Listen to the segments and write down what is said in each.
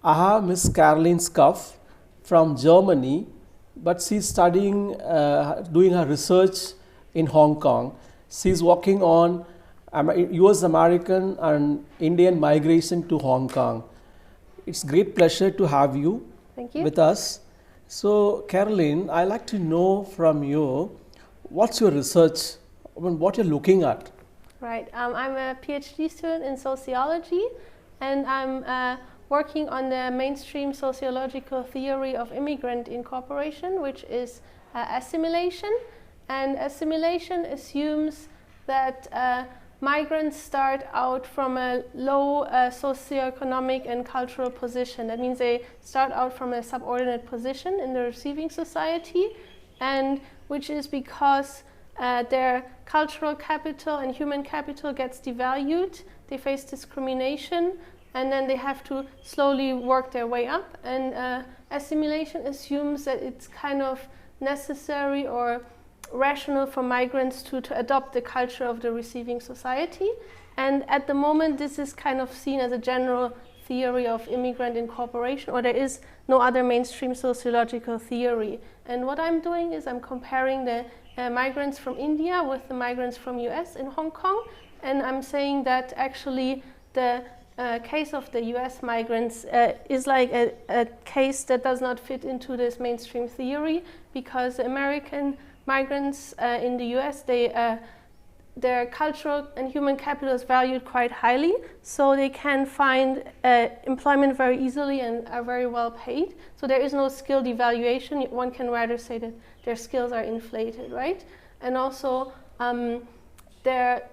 I have Miss Caroline Scuff from Germany, but she's studying, doing her research in Hong Kong. She's working on US American and Indian migration to Hong Kong. It's great pleasure to have you, with us. So Caroline, I'd like to know from you, what's your research, what you're looking at? Right, I'm a PhD student in sociology, and I'm working on the mainstream sociological theory of immigrant incorporation, which is assimilation. And assimilation assumes that migrants start out from a low socioeconomic and cultural position. That means they start out from a subordinate position in the receiving society, and which is because their cultural capital and human capital gets devalued, they face discrimination, and then they have to slowly work their way up. And assimilation assumes that it's kind of necessary or rational for migrants to adopt the culture of the receiving society. And at the moment, this is kind of seen as a general theory of immigrant incorporation, or there is no other mainstream sociological theory. And what I'm doing is I'm comparing the migrants from India with the migrants from US in Hong Kong, and I'm saying that actually the case of the US migrants is like a case that does not fit into this mainstream theory, because American migrants in the US, their cultural and human capital is valued quite highly, so they can find employment very easily and are very well paid. So there is no skill devaluation. One can rather say that their skills are inflated, right? And also their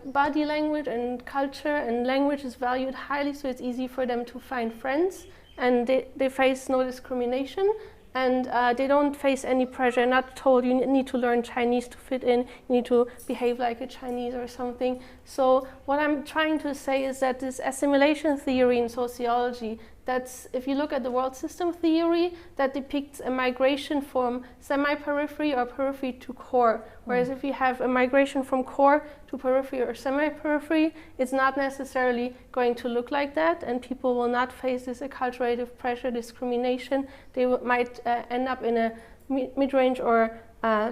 body language and culture and language is valued highly, so it's easy for them to find friends, and they face no discrimination. And they don't face any pressure, not told you need to learn Chinese to fit in, you need to behave like a Chinese or something. So what I'm trying to say is that this assimilation theory in sociology, that's, if you look at the world system theory, that depicts a migration from semi-periphery or periphery to core. Whereas if you have a migration from core to periphery or semi-periphery, it's not necessarily going to look like that, and people will not face this acculturative pressure, discrimination. They might end up in a mid-range or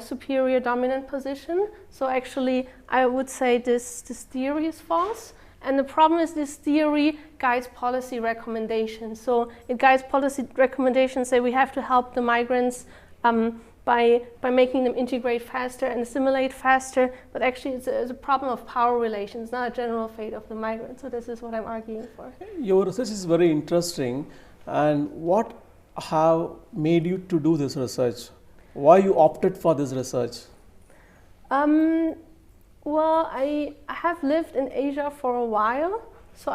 superior dominant position. So actually, I would say this theory is false. And the problem is this theory guides policy recommendations. So it guides policy recommendations, say we have to help the migrants by making them integrate faster and assimilate faster. But actually it's a problem of power relations, not a general fate of the migrants. So this is what I'm arguing for. Your research is very interesting. And what have made you to do this research? Why you opted for this research? Well, I have lived in Asia for a while, so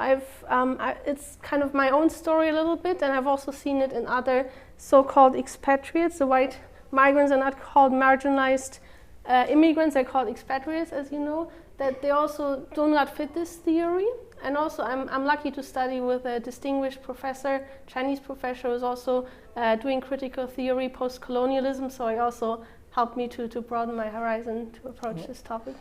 it's kind of my own story a little bit, and I've also seen it in other so-called expatriates. The white migrants are not called marginalized immigrants, they're called expatriates, as you know, that they also do not fit this theory. And also I'm lucky to study with a distinguished professor, Chinese professor, who's also doing critical theory, post-colonialism, so he also helped me to broaden my horizon to approach this topic.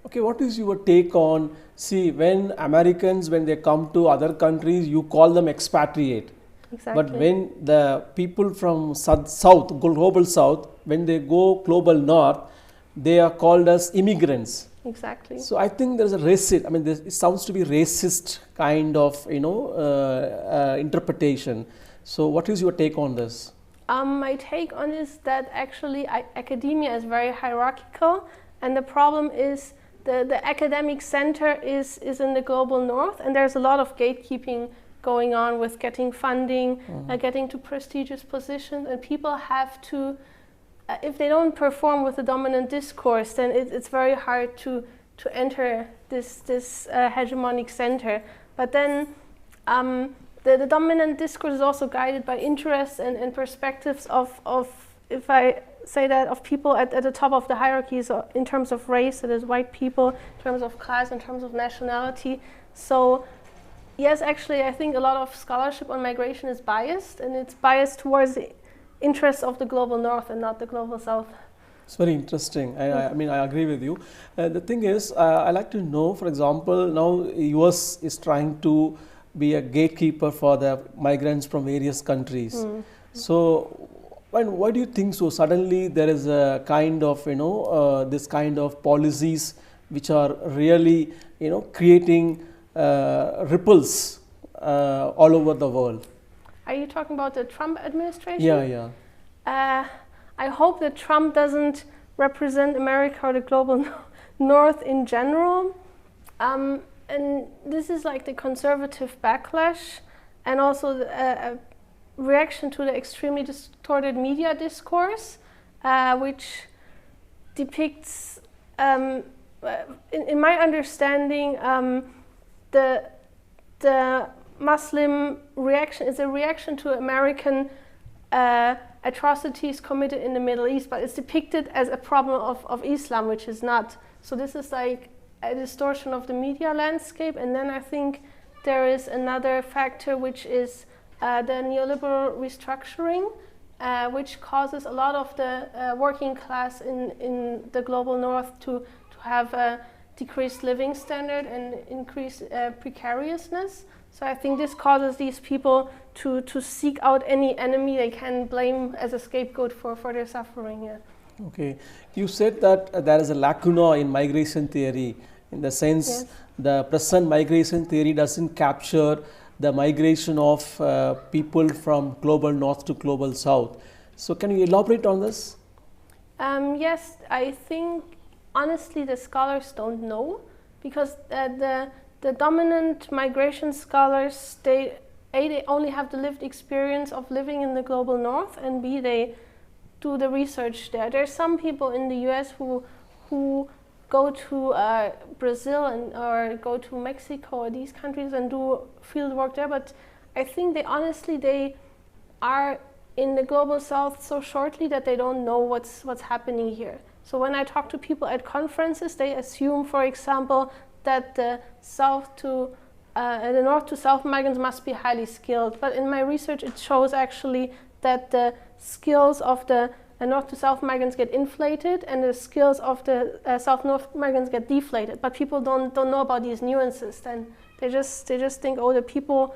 Okay, what is your take on, see, when Americans, when they come to other countries, you call them expatriate. Exactly. But when the people from South, global South, when they go global North, they are called as immigrants. Exactly. So I think there's a racist, I mean, it sounds to be racist kind of, interpretation. So what is your take on this? My take on this is that actually academia is very hierarchical, and the problem is the academic center is in the global North, and there's a lot of gatekeeping going on with getting funding, getting to prestigious positions, and people have to, if they don't perform with the dominant discourse, then it's very hard to enter this hegemonic center. But then the dominant discourse is also guided by interests and perspectives of, if I say that, of people at the top of the hierarchies in terms of race, that is white people, in terms of class, in terms of nationality. So yes, actually I think a lot of scholarship on migration is biased, and it's biased towards the interests of the global North and not the global South. It's very interesting. I mean, I agree with you. The thing is, I like to know, for example, now US is trying to be a gatekeeper for the migrants from various countries. So, why do you think so? Suddenly there is a kind of, this kind of policies which are really, creating ripples all over the world. Are you talking about the Trump administration? Yeah. I hope that Trump doesn't represent America or the global north in general. And this is like the conservative backlash and also a reaction to the extremely distorted media discourse, which depicts, in my understanding, the Muslim reaction is a reaction to American atrocities committed in the Middle East, but it's depicted as a problem of Islam, which is not. So this is like a distortion of the media landscape. And then I think there is another factor, which is the neoliberal restructuring, which causes a lot of the working class in the global north to have a decreased living standard and increased precariousness. So I think this causes these people to seek out any enemy they can blame as a scapegoat for their suffering. Yeah. Okay. You said that there is a lacuna in migration theory, in the sense Yes. the present migration theory doesn't capture the migration of people from global north to global south. So can you elaborate on this? Yes, I think honestly the scholars don't know, because the dominant migration scholars, they only have the lived experience of living in the global north, and B, they do the research there. There's some people in the US who go to Brazil or go to Mexico or these countries and do field work there, but I think they are in the global south so shortly that they don't know what's happening here. So when I talk to people at conferences, they assume, for example, that the north to south migrants must be highly skilled. But in my research, it shows actually that the skills of the north to south migrants get inflated and the skills of the south north migrants get deflated. But people don't know about these nuances. Then they just think, oh, the people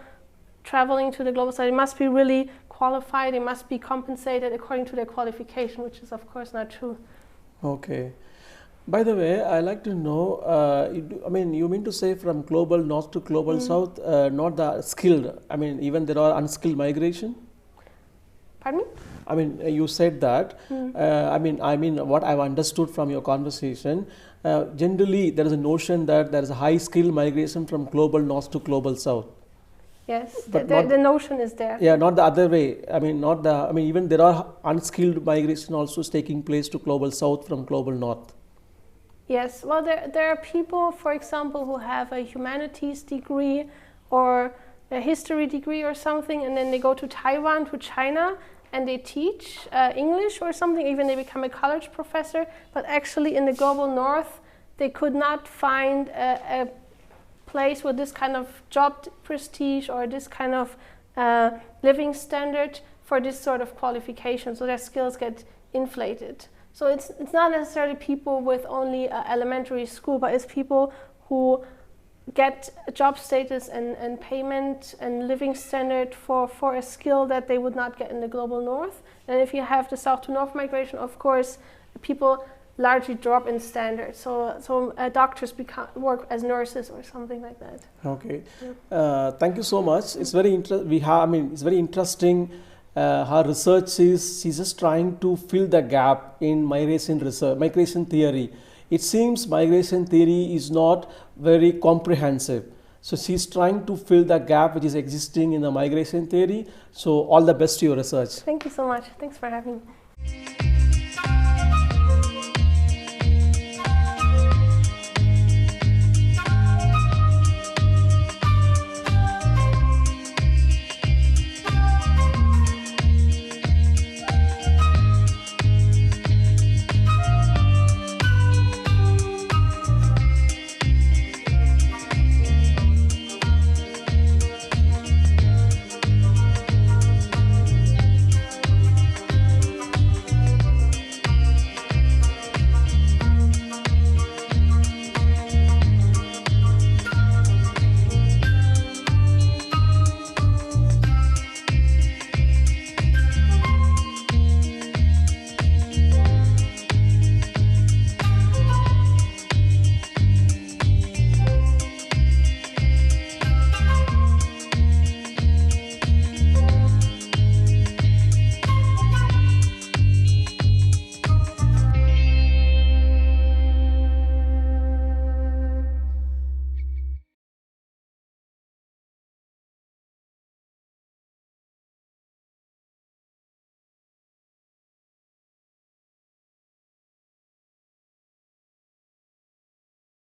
traveling to the global south, they must be really qualified, they must be compensated according to their qualification, which is of course not true. Okay. By the way, I like to know, you mean to say from global north to global south, not the skilled, even there are unskilled migration? Pardon me? You said that. What I've understood from your conversation, generally there is a notion that there is a high skill migration from global north to global south. Yes, But the notion is there. Yeah, not the other way. Even there are unskilled migration also taking place to global south from global north. Yes, well, there are people, for example, who have a humanities degree or a history degree or something, and then they go to Taiwan, to China, and they teach English or something, even they become a college professor, but actually in the global north, they could not find a place with this kind of job prestige or this kind of living standard for this sort of qualification, so their skills get inflated. So it's not necessarily people with only elementary school, but it's people who get job status and payment and living standard for a skill that they would not get in the global north. And if you have the south to north migration, of course, people largely drop in standard. So doctors work as nurses or something like that. Okay. Yeah. Thank you so much. It's very it's very interesting. Her research she's just trying to fill the gap in migration theory. It seems migration theory is not very comprehensive. So she's trying to fill the gap which is existing in the migration theory. So all the best to your research. Thank you so much. Thanks for having me.